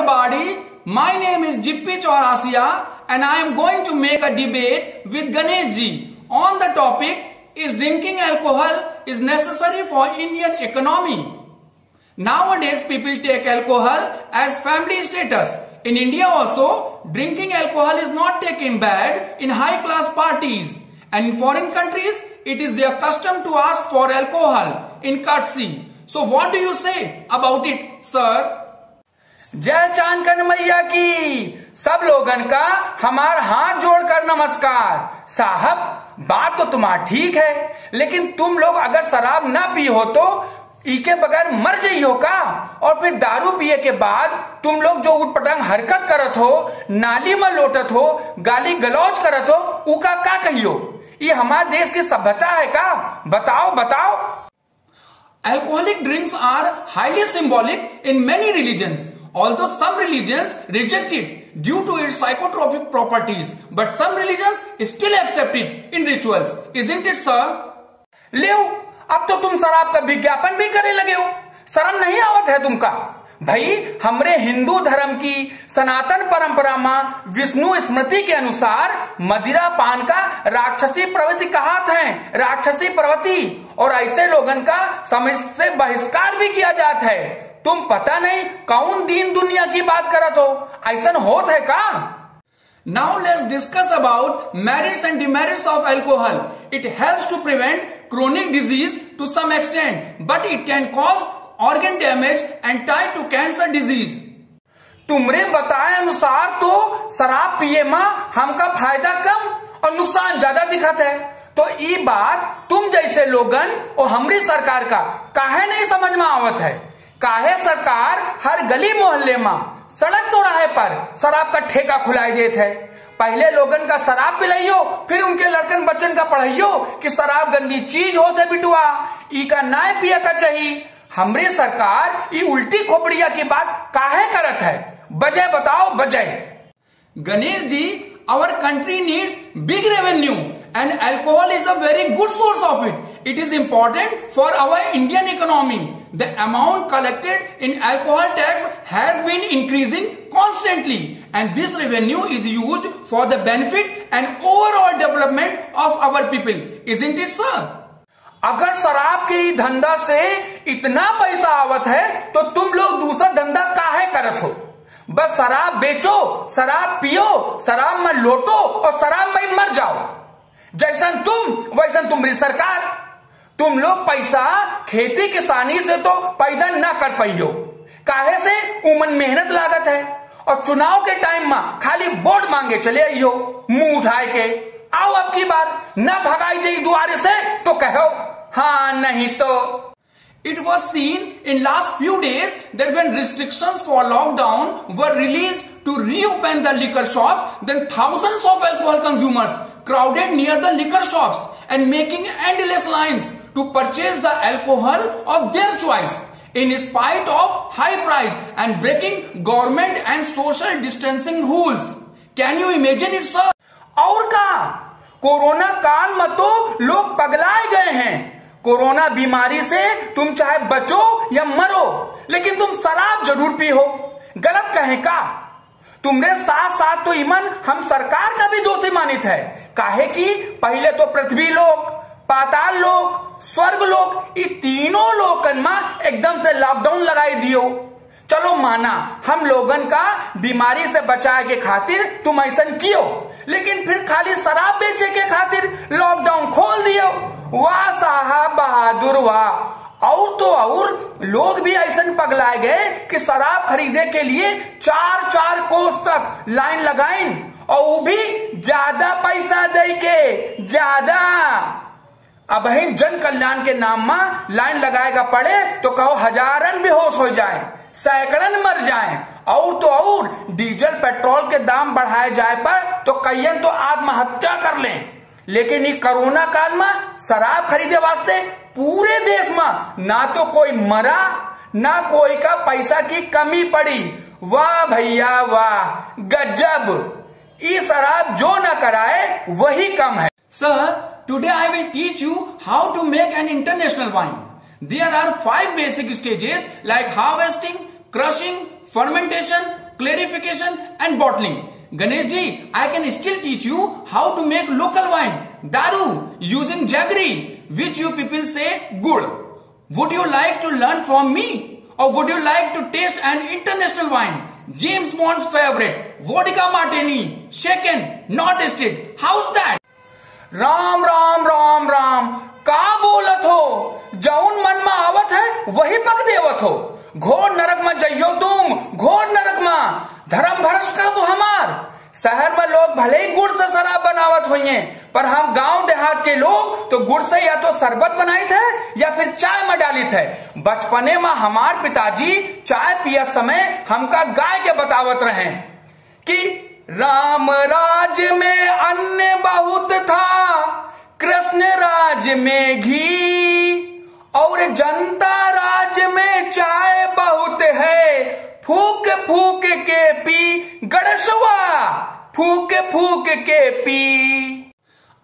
everybody, my name is Jippy Chaurasia and I am going to make a debate with Ganesh ji on the topic, is drinking alcohol is necessary for Indian economy? Nowadays people take alcohol as family status. In India also, drinking alcohol is not taken bad in high class parties, and in foreign countries it is their custom to ask for alcohol in courtesy. So what do you say about it, sir? जय चांदकन मैया की सब लोगन का हमार हाथ जोड़कर नमस्कार। साहब, बात तो तुम्हारा ठीक है, लेकिन तुम लोग अगर शराब ना पी हो तो इके बगैर मर जाइयो का? और फिर दारू पिए के बाद तुम लोग जो उटपटांग हरकत करत हो, नाली में लोटत हो, गाली गलौज करत हो, उका का कहियो? ये हमारे देश की सभ्यता है का? बताओ बताओ। Alcoholic drinks are highly symbolic in many religions, although some religions reject it due to its psychotropic properties, but some religions still accept it in rituals, isn't it, sir? ले अब तो तुम शराब का विज्ञापन भी करे लगे हो। शर्म नहीं आवत है तुमका? भाई, हमरे हिंदू धर्म की सनातन परंपरा में विष्णु स्मृति के अनुसार मदिरा पान का राक्षसी प्रवृत्ति कहात है, राक्षसी प्रवृत्ति, और ऐसे लोगन का समाज से बहिष्कार भी किया जाता है। तुम पता नहीं कौन दीन दुनिया की बात करत हो, ऐसा होत है का? Now let's discuss about merits and demerits of alcohol. It helps to prevent chronic disease to some extent, but it can cause organ damage and tie to cancer disease. तुमरे बताए अनुसार तो शराब पिए में हमका फायदा कम और नुकसान ज्यादा दिखत है, तो ये बात तुम जैसे लोगन और हमारी सरकार का काहे नहीं समझ में आवत है? काहे सरकार हर गली मोहल्ले में, सड़क चौराहे पर शराब का ठेका खुलाई देत है? पहले लोगन का शराब पिलाइयो, फिर उनके लड़कन बच्चन का पढ़ाइयो कि शराब गंदी चीज होते बिटुआ, ई का ना पिया का चाहिए। हमरी सरकार ये उल्टी खोपड़िया की बात काहे करत है? बजे बताओ बजे। Ganesh ji, our country needs big revenue and alcohol is a very good source of it. It is important for our Indian economy. The amount collected in alcohol tax has been increasing constantly, and this revenue is used for the benefit and overall development of our people. Isn't it, sir? अगर शराब के धंधा से इतना पैसा आवत है तो तुम लोग दूसरा धंधा काहे करत हो? बस शराब बेचो, शराब पियो, शराब में लोटो और शराब में मर जाओ। जैसन तुम वैसन तुम्हारी सरकार। तुम लोग पैसा खेती किसानी से तो पैदा ना कर पाइयो, काहे से? उमन मेहनत लागत है, और चुनाव के टाइम में खाली वोट मांगे चले आइयो मुंह उठाए के। आओ अब की बार न भगाई दे दुआरे से तो कहो हाँ, नहीं तो। It was seen in last few days that when restrictions for lockdown were released to reopen the liquor shops, then thousands of alcohol consumers crowded near the liquor shops and making endless lines to purchase the alcohol of their choice, in spite of high price and breaking government and social distancing rules. Can you imagine it, sir? और का corona काल में तो लोग पगलाए गए हैं। Corona बीमारी से तुम चाहे बचो या मरो, लेकिन तुम शराब जरूर पी हो। गलत कहे का? तुमरे साथ साथ तो ईमन हम सरकार का भी दोषी मानित है। काहे कि पहले तो पृथ्वी लोक, पाताल लोक, स्वर्ग लोक, ये तीनों लोकन में एकदम से लॉकडाउन लगाई दियो। चलो माना हम लोगन का बीमारी से बचाए के खातिर तुम ऐसा कियो, लेकिन फिर खाली शराब बेचे के खातिर लॉकडाउन खोल दियो। वाह साहब बहादुर वाह। और तो और लोग भी ऐसा पगलाए गए कि शराब खरीदे के लिए 4-4 कोस तक लाइन लगाइन, और वो भी ज्यादा पैसा दे के, ज्यादा। अब जन कल्याण के नाम में लाइन लगाएगा पड़े तो कहो हजारन बेहोश हो जाए, सैकड़न मर जाएं, और तो और डीजल पेट्रोल के दाम बढ़ाए जाए पर तो कईयन तो आत्महत्या कर लें। लेकिन ये कोरोना काल में शराब खरीदे वास्ते पूरे देश में ना तो कोई मरा, ना कोई का पैसा की कमी पड़ी। वाह भैया वाह, गजब। ये शराब जो न कराए वही कम है। Sir, today I will teach you how to make an international wine. There are 5 basic stages like harvesting, crushing, fermentation, clarification and bottling. Ganesh ji, I can still teach you how to make local wine, daru, using jaggery, which you people say good. Would you like to learn from me? Or would you like to taste an international wine? James Bond's favorite, vodka martini, shaken, not tasted. How's that? Ram Ram Ram Ram, का बोलत हो? जौन मन में आवत है वही पक देवत हो। घोर नरक में जइयो तुम, घोर नरक में। धर्म भ्रष्ट का तो हमार। शहर में लोग भले ही गुड़ से शराब बनावत हुई, पर हम गांव देहात के लोग तो गुड़ से या तो शरबत बनाई थे या फिर चाय में डाली थे। बचपने में हमार पिताजी चाय पिया समय हमका गाय के बतावत रहे कि राम राज में अन्न बहुत था, कृष्ण राज में घी, और जनता राज में चाय बहुत है, फूक फूक के पी गणेशवा, फूक फूक के P.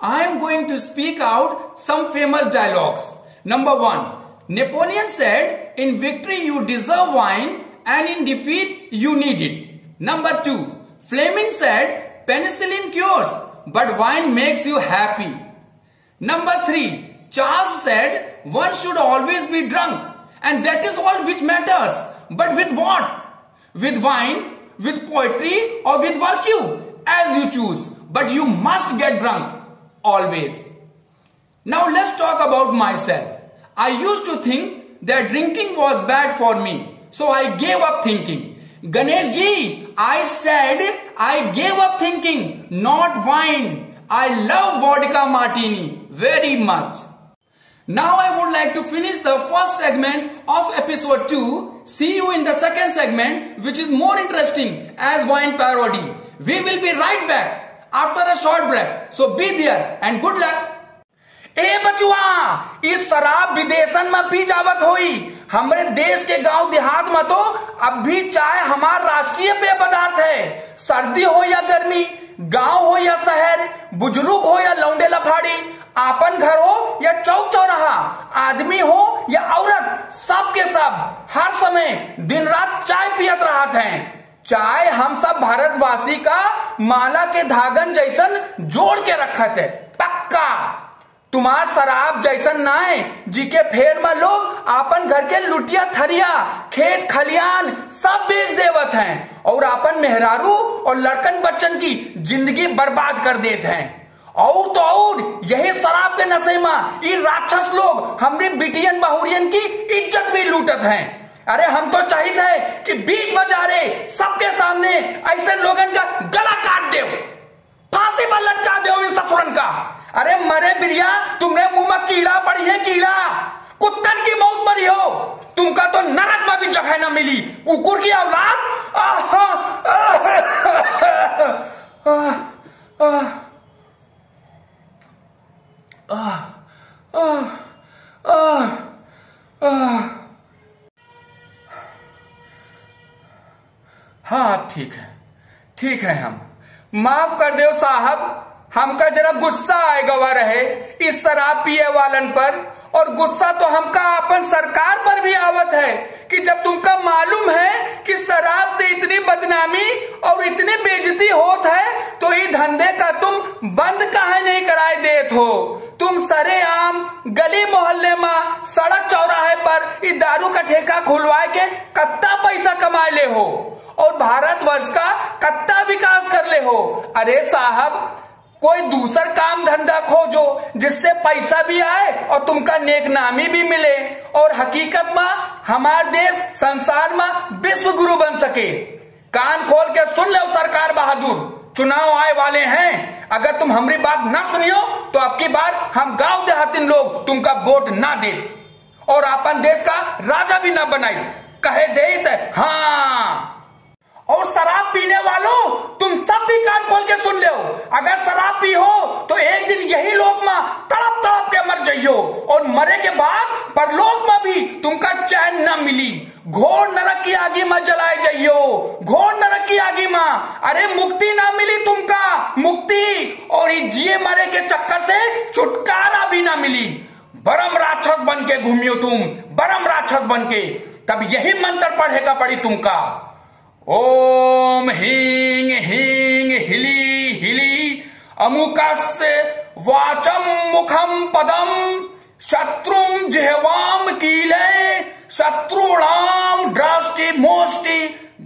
I am going to speak out some famous dialogues. Number 1. Napoleon said, in victory you deserve wine and in defeat you need it. Number 2. Fleming said, penicillin cures, but wine makes you happy. Number 3. Charles said, one should always be drunk, and that is all which matters. But with what? With wine, with poetry, or with virtue, as you choose. But you must get drunk, always. Now let's talk about myself. I used to think that drinking was bad for me, so I gave up thinking. Ganesh ji, I said I gave up thinking, not wine. I love vodka martini very much. Now I would like to finish the first segment of episode 2. See you in the second segment, which is more interesting as wine parody. We will be right back after a short break. So be there and good luck. ए बचुआ, इस शराब विदेशन में P जावत होई। हमारे देश के गांव देहात में तो अब भी चाय हमार राष्ट्रीय पेय पदार्थ है। सर्दी हो या गर्मी, गांव हो या शहर, बुजुर्ग हो या लौंडे लफाड़ी, आपन घर हो या चौक चौराहा, आदमी हो या औरत, सब के सब हर समय दिन रात चाय पियत रहत हैं। चाय हम सब भारतवासी का माला के धागन जैसन जोड़ के रखत है, पक्का। तुम्हार शराब जैसन नाय जी के फेर में लोग आपन घर के लुटिया थरिया, खेत खलियान सब बेच देवत हैं और आपन मेहरारू और लड़कन बच्चन की जिंदगी बर्बाद कर देते हैं। और तो और यही शराब के नशे में ये राक्षस लोग हमरी बिटियन बहुरियन की इज्जत भी लूटत हैं। अरे हम तो चाहते हैं कि बीच बाजारे सबके सामने ऐसे लोगन का गला काट दो, फांसी पर लटका दो इस ससुरन का। अरे मरे बिरिया, तुमने मुंह में कीड़ा पड़ी है, कीड़ा, कुत्तन की मौत मरी हो, तुमका तो नरक में भी जगह न मिली, कुकुर की औलाद। हाँ ठीक है, हम माफ कर दो साहब, हमका जरा गुस्सा आए गवा रहे इस शराब पिए वालन पर, और गुस्सा तो हमका अपन सरकार पर भी आवत है कि जब तुमका मालूम है कि शराब से इतनी बदनामी और इतनी बेइज्जती होत है तो ये धंधे का तुम बंद काहे नहीं कराए देत हो। तुम सरेआम गली मोहल्ले में सड़क चौराहे पर ये दारू का ठेका खुलवाए के कत्ता पैसा कमाए ले हो और भारतवर्ष का कत्ता विकास कर ले हो। अरे साहब, कोई दूसर काम धंधा खोजो जिससे पैसा भी आए और तुमका नेक नामी भी मिले और हकीकत में हमार देश संसार में विश्व गुरु बन सके। कान खोल के सुन लो सरकार बहादुर, चुनाव आए वाले हैं। अगर तुम हमारी बात ना सुनियो तो अब की बार हम गांव देहाती लोग तुमका वोट ना दे और अपन देश का राजा भी ना बनाई, कहे दे। हाँ, और शराब पीने वालों, तुम सब भी कान खोल के सुन लो, अगर शराब पी हो तो एक दिन यही लोक में तड़प तड़प के मर जाइयो और मरे के बाद परलोक में भी तुमका चैन न मिली, घोर नरक की आगी में जलाए जाइयो, घोर नरक की आगी में। अरे मुक्ति ना मिली तुमका, मुक्ति, और ये जिए मरे के चक्कर से छुटकारा भी ना मिली। बरम राक्षस बन के घूमियो तुम, बरम राक्षस बन के, तब यही मंत्र पढ़ेगा पड़ी तुमका। ओम ह्रीं ह्रीं हिली हिली अमुकस्य वाचम मुखम पदम शत्रुम जिह्वाम कीले शत्रुणाम दृष्टि मोष्टि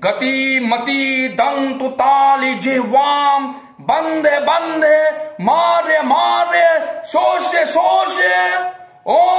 गति मति दंतु तालि जिह्वाम बंधे बंधे मार्य मार्य शोष्य शोष्य। ओम